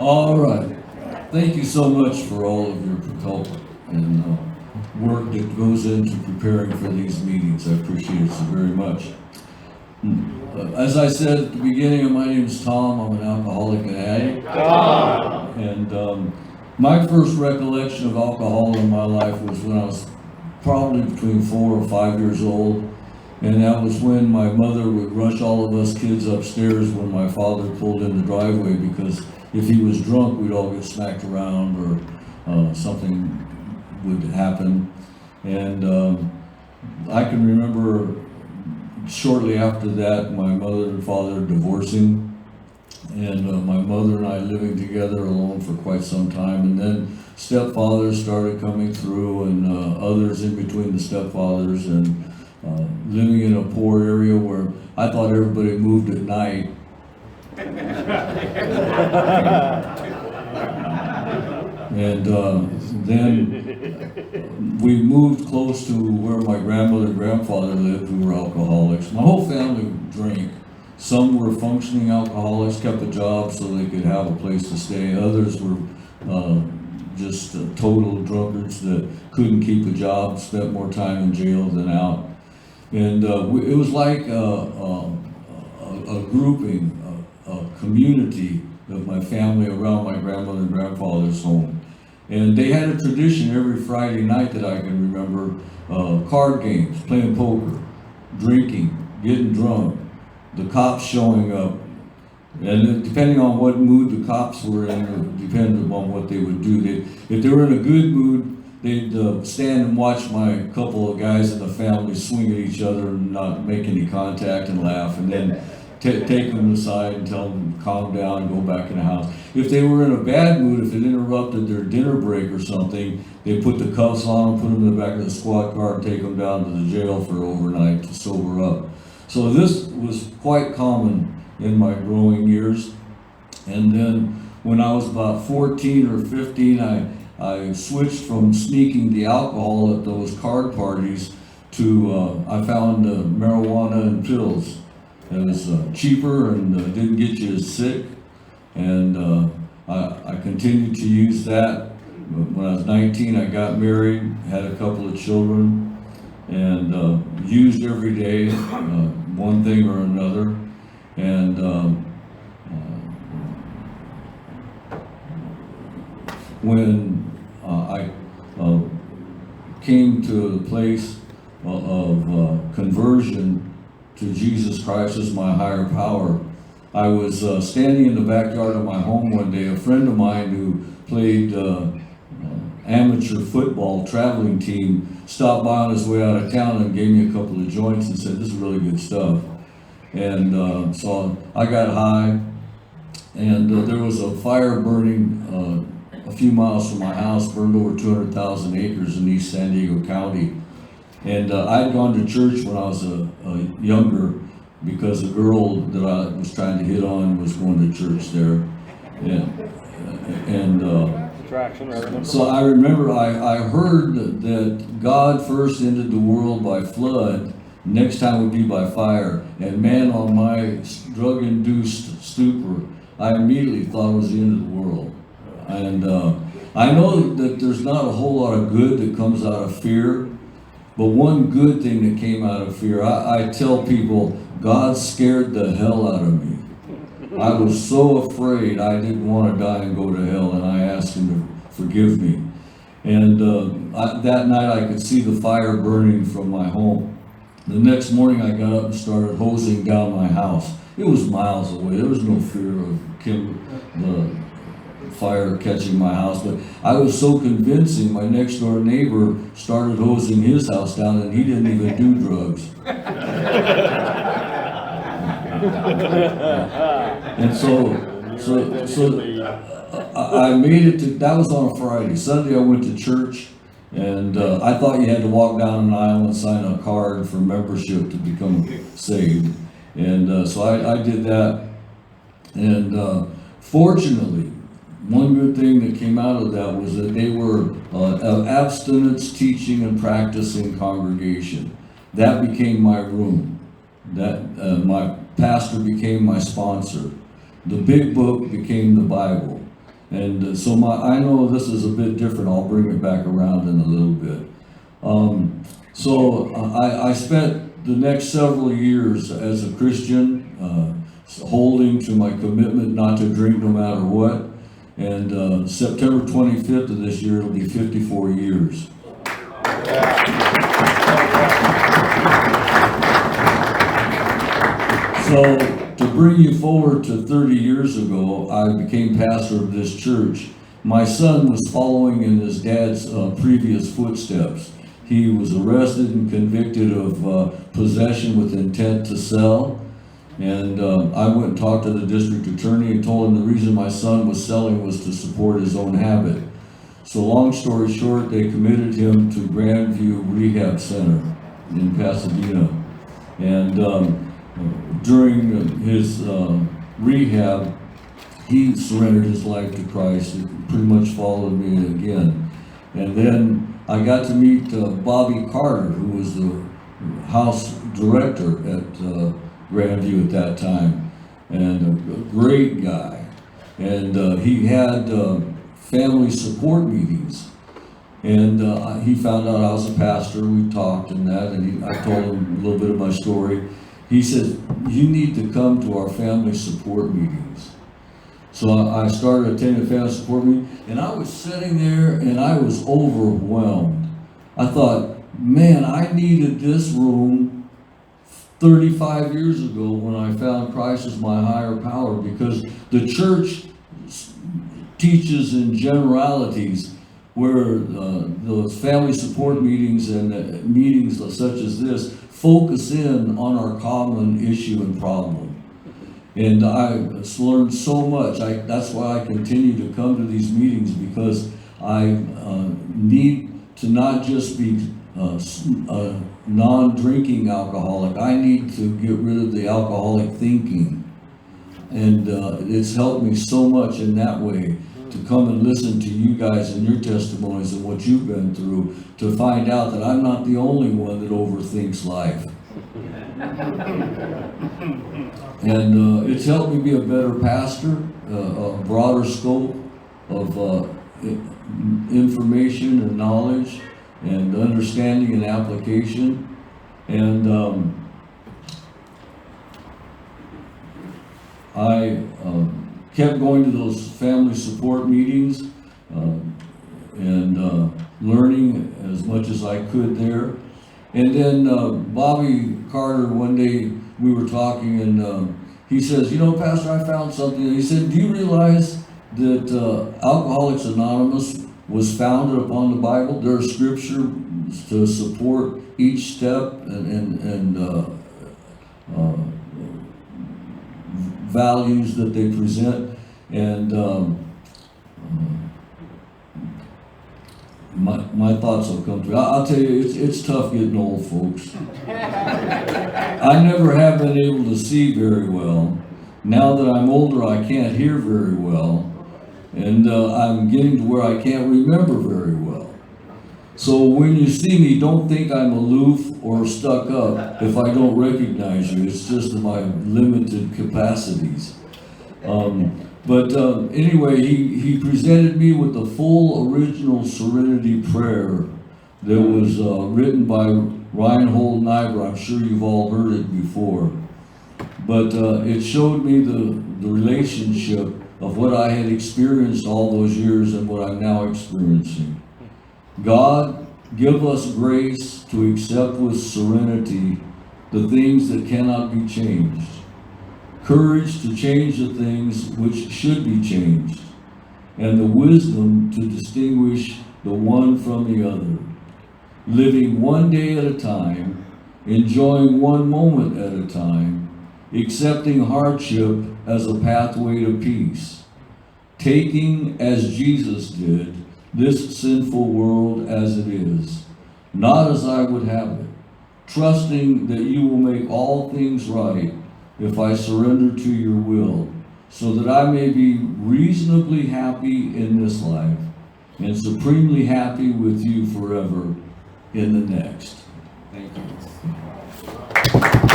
All right. Thank you so much for all of your help and work that goes into preparing for these meetings. I appreciate it so very much. As I said at the beginning, my name is Tom. I'm an alcoholic and addict. Tom. And my first recollection of alcohol in my life was when I was probably between 4 or 5 years old. And that was when my mother would rush all of us kids upstairs when my father pulled in the driveway, because if he was drunk, we'd all get smacked around or something would happen. And I can remember shortly after that, my mother and father divorcing, and my mother and I living together alone for quite some time. And then stepfathers started coming through, and others in between the stepfathers, and living in a poor area where I thought everybody moved at night. And then we moved close to where my grandmother and grandfather lived, who were alcoholics. My whole family drank. Some were functioning alcoholics, kept a job so they could have a place to stay. Others were just total drunkards that couldn't keep a job, spent more time in jail than out. And it was like a grouping, a community of my family around my grandmother and grandfather's home. And they had a tradition every Friday night that I can remember, card games, playing poker, drinking, getting drunk, the cops showing up. And depending on what mood the cops were in, it depended upon what they would do. If they were in a good mood, they'd stand and watch my couple of guys in the family swing at each other and not make any contact and laugh, and then take them aside and tell them to calm down and go back in the house. If they were in a bad mood, if it interrupted their dinner break or something, they put the cuffs on them, put them in the back of the squad car, and take them down to the jail for overnight to sober up. So this was quite common in my growing years. And then when I was about 14 or 15, I switched from sneaking the alcohol at those card parties to, I found marijuana and pills. It was cheaper and didn't get you as sick. And I continued to use that. When I was 19, I got married, had a couple of children, and used every day, one thing or another. And when I came to the place of conversion to Jesus Christ as my higher power, I was standing in the backyard of my home one day. A friend of mine who played amateur football traveling team stopped by on his way out of town and gave me a couple of joints and said, "This is really good stuff." And so I got high, and there was a fire burning a few miles from my house, burned over 200,000 acres in East San Diego County. And I'd gone to church when I was younger, because a girl that I was trying to hit on was going to church there. So I remember I heard that God first ended the world by flood, next time would be by fire. And man, on my drug-induced stupor, I immediately thought it was the end of the world. And I know that there's not a whole lot of good that comes out of fear, but one good thing that came out of fear, I tell people, God scared the hell out of me. I was so afraid I didn't want to die and go to hell, and I asked him to forgive me. And that night I could see the fire burning from my home. The next morning I got up and started hosing down my house. It was miles away. There was no fear of the fire catching my house, but I was so convincing, my next door neighbor started hosing his house down, and he didn't even do drugs. And so I made it to, that was on a Friday. Sunday I went to church, and I thought you had to walk down an aisle and sign a card for membership to become saved. And so I did that, and fortunately, one good thing that came out of that was that they were an abstinence teaching and practicing congregation. That became my room. That my pastor became my sponsor. The big book became the Bible. And so I know this is a bit different. I'll bring it back around in a little bit. I spent the next several years as a Christian, holding to my commitment not to drink no matter what. And September 25th of this year, it'll be 54 years. So, to bring you forward to 30 years ago, I became pastor of this church. My son was following in his dad's previous footsteps. He was arrested and convicted of possession with intent to sell. And I went and talked to the district attorney and told him the reason my son was selling was to support his own habit. So long story short, they committed him to Grandview Rehab Center in Pasadena. And during his rehab, he surrendered his life to Christ. It pretty much followed me again. And then I got to meet Bobby Carter, who was the house director at Grandview at that time, and a great guy. And he had family support meetings. And he found out I was a pastor. We talked and that, and I told him a little bit of my story. He said, "You need to come to our family support meetings." So I started attending a family support meeting, and I was sitting there and I was overwhelmed. I thought, man, I needed this room 35 years ago when I found Christ as my higher power, because the church teaches in generalities, where those family support meetings and meetings such as this focus in on our common issue and problem. And I learned so much. That's why I continue to come to these meetings, because I need to not just be a non-drinking alcoholic. I need to get rid of the alcoholic thinking. And it's helped me so much in that way, to come and listen to you guys and your testimonies and what you've been through, to find out that I'm not the only one that overthinks life. And it's helped me be a better pastor, a broader scope of information and knowledge and understanding and application. And I kept going to those family support meetings and learning as much as I could there. And then Bobby Carter, one day we were talking, and he says, "You know, Pastor, I found something." He said, "Do you realize that Alcoholics Anonymous was founded upon the Bible? There are scriptures to support each step and values that they present." And my thoughts will come through. I'll tell you, it's tough getting old, folks. I never have been able to see very well. Now that I'm older, I can't hear very well. And I'm getting to where I can't remember very well. So when you see me, don't think I'm aloof or stuck up if I don't recognize you. It's just my limited capacities. Anyway, he presented me with the full original Serenity Prayer that was written by Reinhold Niebuhr. I'm sure you've all heard it before. But it showed me the relationship of what I had experienced all those years and what I'm now experiencing. God, give us grace to accept with serenity the things that cannot be changed. Courage to change the things which should be changed, and the wisdom to distinguish the one from the other, living one day at a time, enjoying one moment at a time, accepting hardship as a pathway to peace, taking, as Jesus did, this sinful world as it is, not as I would have it, trusting that you will make all things right if I surrender to your will, so that I may be reasonably happy in this life and supremely happy with you forever in the next. Thank you.